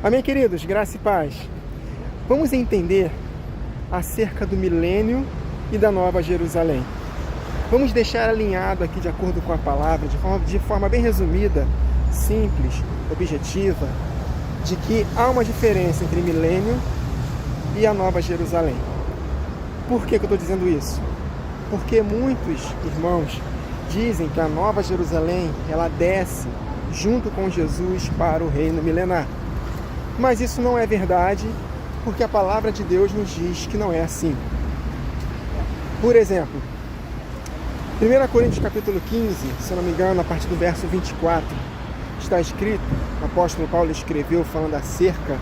Amém, queridos? Graça e paz. Vamos entender acerca do milênio e da Nova Jerusalém. Vamos deixar alinhado aqui de acordo com a palavra, de forma bem resumida, simples, objetiva, de que há uma diferença entre milênio e a Nova Jerusalém. Por que eu estou dizendo isso? Porque muitos irmãos dizem que a Nova Jerusalém, ela desce junto com Jesus para o reino milenar. Mas isso não é verdade, porque a palavra de Deus nos diz que não é assim. Por exemplo, 1 Coríntios capítulo 15, se não me engano, a partir do verso 24, está escrito, o apóstolo Paulo escreveu falando acerca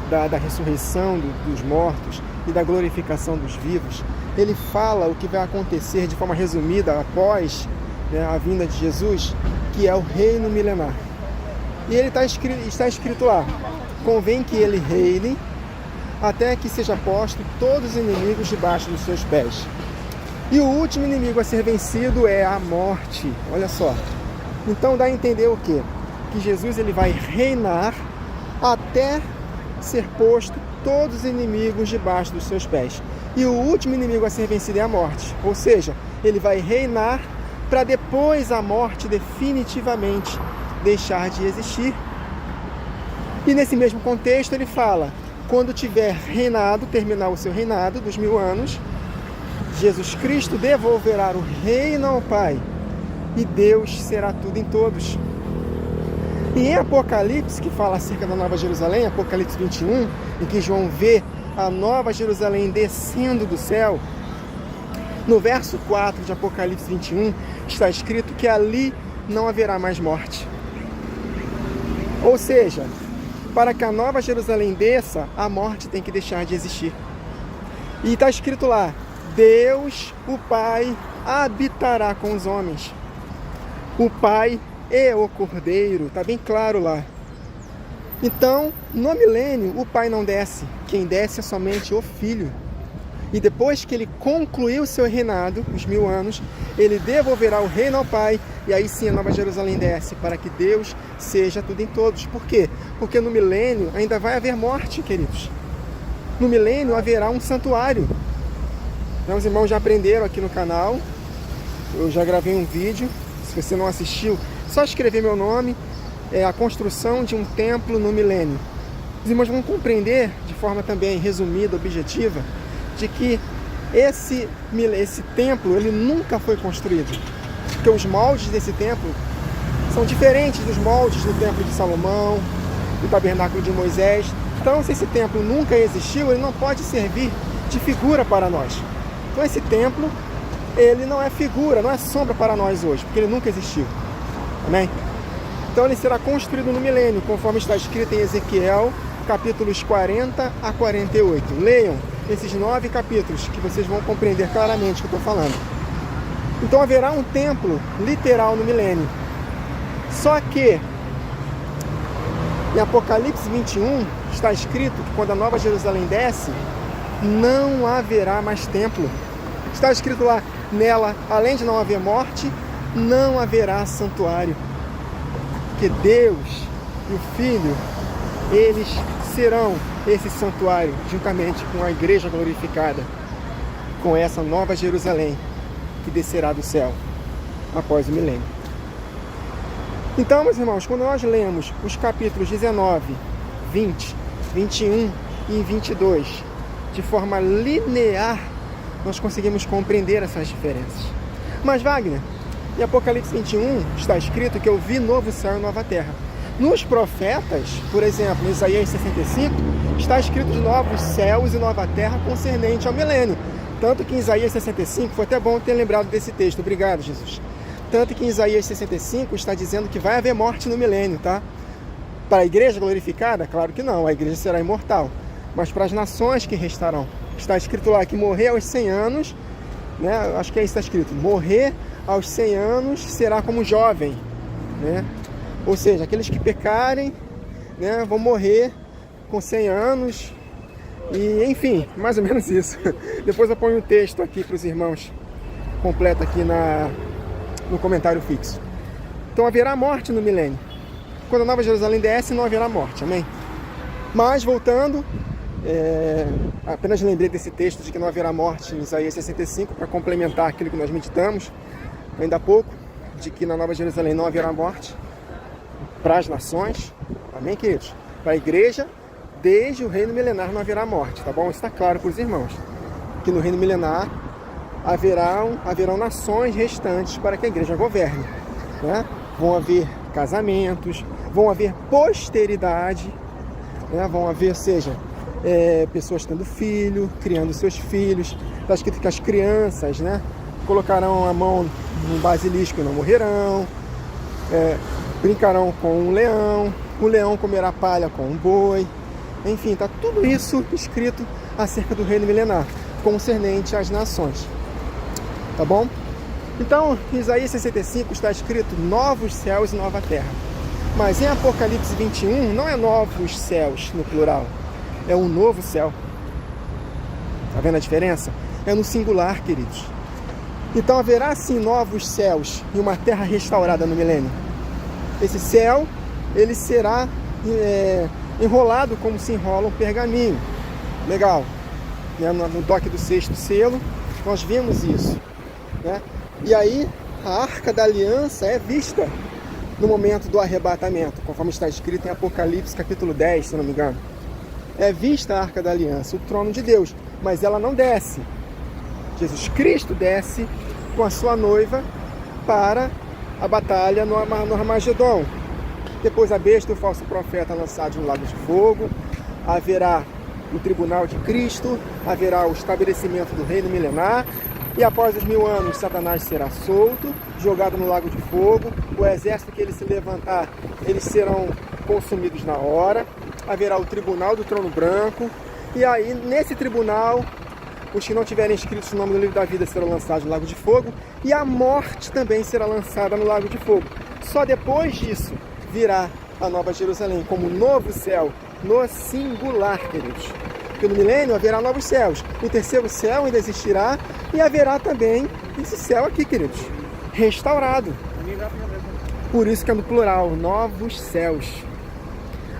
da ressurreição dos mortos e da glorificação dos vivos. Ele fala o que vai acontecer de forma resumida após a vinda de Jesus, que é o reino milenar. E ele está escrito lá: convém que ele reine até que seja posto todos os inimigos debaixo dos seus pés. E o último inimigo a ser vencido é a morte. Olha só. Então dá a entender o quê? Que Jesus ele vai reinar até ser posto todos os inimigos debaixo dos seus pés. E o último inimigo a ser vencido é a morte. Ou seja, ele vai reinar para depois a morte definitivamente deixar de existir. E nesse mesmo contexto ele fala, quando tiver reinado, terminar o seu reinado dos 1000 anos, Jesus Cristo devolverá o reino ao Pai e Deus será tudo em todos. E em Apocalipse, que fala acerca da Nova Jerusalém, Apocalipse 21, em que João vê a Nova Jerusalém descendo do céu, no verso 4 de Apocalipse 21, está escrito que ali não haverá mais morte. Ou seja, para que a Nova Jerusalém desça, a morte tem que deixar de existir. E está escrito lá, Deus, o Pai, habitará com os homens. O Pai e o Cordeiro, está bem claro lá. Então, no milênio, o Pai não desce. Quem desce é somente o Filho. E depois que ele concluir o seu reinado, os 1000 anos, ele devolverá o reino ao Pai, e aí sim a Nova Jerusalém desce, para que Deus seja tudo em todos. Por quê? Porque no milênio ainda vai haver morte, queridos. No milênio haverá um santuário. Os irmãos já aprenderam aqui no canal, eu já gravei um vídeo, se você não assistiu, só escrever meu nome, é a construção de um templo no milênio. Os irmãos vão compreender, de forma também resumida, objetiva, de que esse templo ele nunca foi construído, porque os moldes desse templo são diferentes dos moldes do templo de Salomão, do tabernáculo de Moisés. Então, se esse templo nunca existiu, ele não pode servir de figura para nós. Então, esse templo ele não é figura, não é sombra para nós hoje, porque ele nunca existiu. Amém? Então, ele será construído no milênio, conforme está escrito em Ezequiel, capítulos 40 a 48. Leiam esses 9 capítulos, que vocês vão compreender claramente o que eu estou falando. Então haverá um templo literal no milênio. Só que em Apocalipse 21 está escrito que quando a Nova Jerusalém desce, não haverá mais templo. Está escrito lá, nela, além de não haver morte, não haverá santuário. Porque Deus e o Filho, eles serão esse santuário, juntamente com a igreja glorificada, com essa Nova Jerusalém que descerá do céu após o milênio. Então, meus irmãos, quando nós lemos os capítulos 19, 20, 21 e 22 de forma linear, nós conseguimos compreender essas diferenças. Mas, Wagner, em Apocalipse 21 está escrito que eu vi novo céu e nova terra. Nos profetas, por exemplo, em Isaías 65, está escrito de novos céus e nova terra concernente ao milênio. Tanto que em Isaías 65, foi até bom ter lembrado desse texto, obrigado, Jesus. Tanto que em Isaías 65 está dizendo que vai haver morte no milênio, tá? Para a igreja glorificada? Claro que não, a igreja será imortal. Mas para as nações que restarão, está escrito lá que morrer aos 100 anos, né? Acho que é isso que está escrito, morrer aos 100 anos será como jovem, né? Ou seja, aqueles que pecarem, né, vão morrer com 100 anos, e enfim, mais ou menos isso. Depois eu ponho um texto aqui para os irmãos, completo aqui no comentário fixo. Então haverá morte no milênio. Quando a Nova Jerusalém desce, não haverá morte, amém? Mas, voltando, apenas lembrei desse texto de que não haverá morte em Isaías 65, para complementar aquilo que nós meditamos ainda há pouco, de que na Nova Jerusalém não haverá morte para as nações. Amém, queridos? Para a igreja, desde o reino milenar não haverá morte, tá bom? Isso está claro para os irmãos, que no reino milenar haverão nações restantes para que a igreja governe, né? Vão haver casamentos, vão haver posteridade, né? Vão haver, pessoas tendo filho, criando seus filhos. Está escrito que as crianças, né, colocarão a mão no basilisco e não morrerão, brincarão com um leão, o leão comerá palha com um boi. Enfim, está tudo isso escrito acerca do reino milenar, concernente às nações. Tá bom? Então, em Isaías 65 está escrito novos céus e nova terra. Mas em Apocalipse 21 não é novos céus no plural, é um novo céu. Tá vendo a diferença? É no singular, queridos. Então haverá sim novos céus e uma terra restaurada no milênio. Esse céu, ele será enrolado como se enrola um pergaminho. Legal. No toque do 6º selo, nós vimos isso, né? E aí, a Arca da Aliança é vista no momento do arrebatamento, conforme está escrito em Apocalipse capítulo 10, se não me engano. É vista a Arca da Aliança, o trono de Deus, mas ela não desce. Jesus Cristo desce com a sua noiva para a batalha no Armagedon. Depois a besta e o falso profeta lançados no lago de fogo. Haverá o tribunal de Cristo, haverá o estabelecimento do reino milenar. E após os 1000 anos, Satanás será solto, jogado no lago de fogo. O exército que ele se levantar, eles serão consumidos na hora. Haverá o tribunal do trono branco. E aí, nesse tribunal, os que não tiverem escritos o nome do livro da vida serão lançados no lago de fogo. E a morte também será lançada no lago de fogo. Só depois disso virá a Nova Jerusalém, como novo céu, no singular, queridos. Porque no milênio haverá novos céus. O terceiro céu ainda existirá e haverá também esse céu aqui, queridos, restaurado. Por isso que é no plural, novos céus.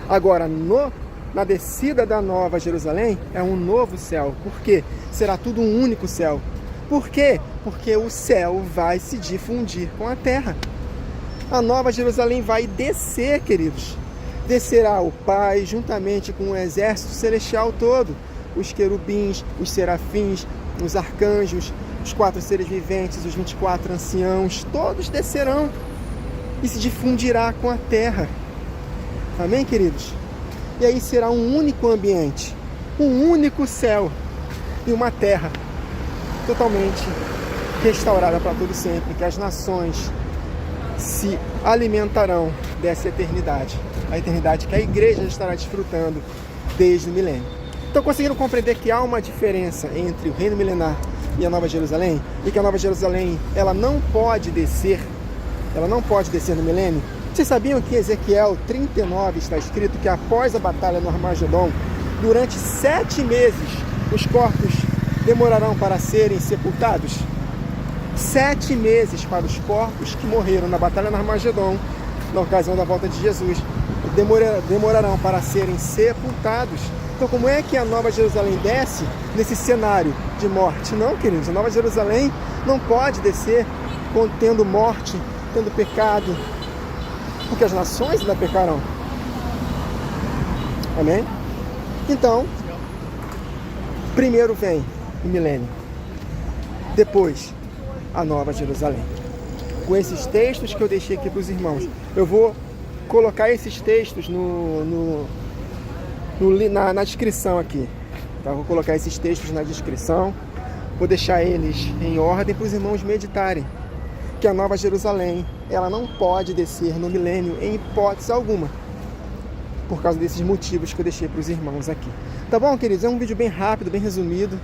Agora, na descida da Nova Jerusalém, é um novo céu. Por quê? Será tudo um único céu. Por quê? Porque o céu vai se difundir com a terra. A Nova Jerusalém vai descer, queridos. Descerá o Pai juntamente com o exército celestial todo, os querubins, os serafins, os arcanjos, os 4 seres viventes, os 24 anciãos, todos descerão e se difundirá com a terra. Amém, queridos? E aí será um único ambiente, um único céu e uma terra totalmente restaurada para todo sempre, que as nações se alimentarão dessa eternidade. A eternidade que a igreja estará desfrutando desde o milênio. Então, conseguiram compreender que há uma diferença entre o reino milenar e a Nova Jerusalém? E que a Nova Jerusalém, ela não pode descer no milênio? Vocês sabiam que em Ezequiel 39 está escrito que após a batalha no Armagedon, durante 7 meses, os corpos demorarão para serem sepultados? 7 meses para os corpos que morreram na batalha no Armagedon, na ocasião da volta de Jesus, demorarão para serem sepultados. Então, como é que a Nova Jerusalém desce nesse cenário de morte? Não, queridos, a Nova Jerusalém não pode descer tendo morte, tendo pecado, porque as nações ainda pecarão. Amém? Então, primeiro vem o milênio, depois a Nova Jerusalém. Com esses textos que eu deixei aqui para os irmãos, eu vou colocar esses textos na descrição aqui. Tá? Vou colocar esses textos na descrição, vou deixar eles em ordem para os irmãos meditarem. Que a Nova Jerusalém, ela não pode descer no milênio em hipótese alguma, por causa desses motivos que eu deixei para os irmãos aqui. Tá bom, queridos? É um vídeo bem rápido, bem resumido,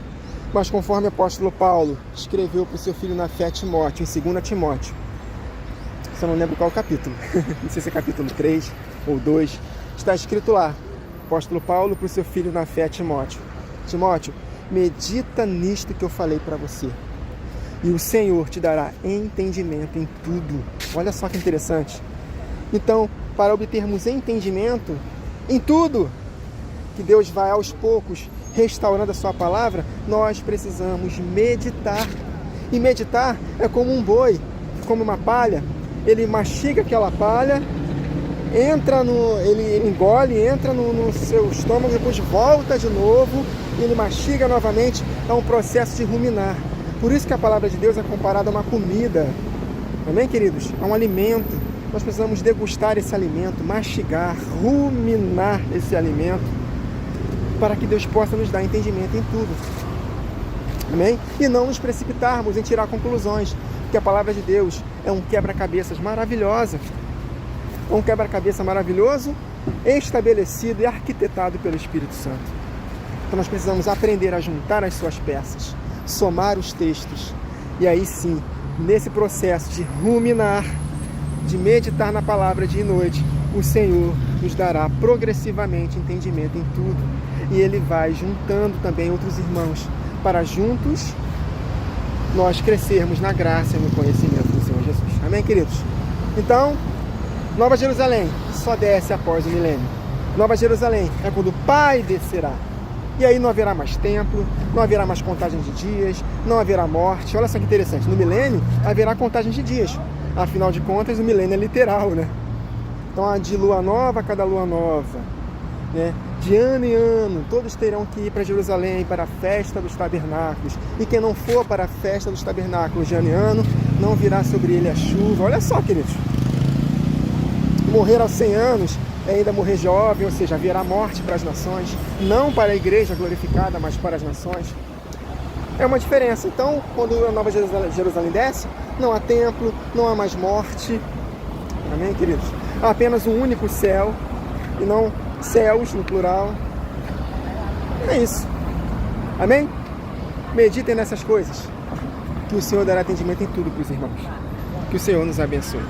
mas conforme o apóstolo Paulo escreveu para o seu filho na fé Timóteo, em 2 Timóteo, só não lembro qual capítulo, não sei se é capítulo 3 ou 2, está escrito lá, apóstolo Paulo para o seu filho na fé Timóteo: Timóteo, medita nisto que eu falei para você, e o Senhor te dará entendimento em tudo. Olha só que interessante. Então, para obtermos entendimento em tudo, que Deus vai aos poucos restaurando a sua palavra, nós precisamos meditar. E meditar é como um boi, como uma palha. Ele mastiga aquela palha, ele engole, entra no seu estômago, depois volta de novo, ele mastiga novamente. É um processo de ruminar. Por isso que a palavra de Deus é comparada a uma comida. Amém, queridos? É um alimento. Nós precisamos degustar esse alimento, mastigar, ruminar esse alimento, para que Deus possa nos dar entendimento em tudo. Amém? E não nos precipitarmos em tirar conclusões, porque a palavra de Deus é um quebra-cabeças maravilhosa. É um quebra-cabeça maravilhoso, estabelecido e arquitetado pelo Espírito Santo. Então nós precisamos aprender a juntar as suas peças, somar os textos, e aí sim, nesse processo de ruminar, de meditar na palavra dia e noite, o Senhor nos dará progressivamente entendimento em tudo. E Ele vai juntando também outros irmãos, para juntos nós crescermos na graça e no conhecimento do Senhor Jesus. Amém, queridos? Então, Nova Jerusalém só desce após o milênio. Nova Jerusalém é quando o Pai descerá. E aí não haverá mais templo, não haverá mais contagem de dias, não haverá morte. Olha só que interessante, no milênio haverá contagem de dias. Afinal de contas, o milênio é literal, né? Então, de lua nova a cada lua nova, né? De ano em ano, todos terão que ir para Jerusalém para a festa dos tabernáculos. E quem não for para a festa dos tabernáculos de ano em ano, não virá sobre ele a chuva. Olha só, queridos. Morrer aos 100 anos é ainda morrer jovem, ou seja, haverá morte para as nações. Não para a igreja glorificada, mas para as nações. É uma diferença. Então, quando a Nova Jerusalém desce, não há templo, não há mais morte. Amém, queridos? Há apenas um único céu, e não céus no plural. É isso. Amém? Meditem nessas coisas, que o Senhor dará atendimento em tudo para os irmãos. Que o Senhor nos abençoe.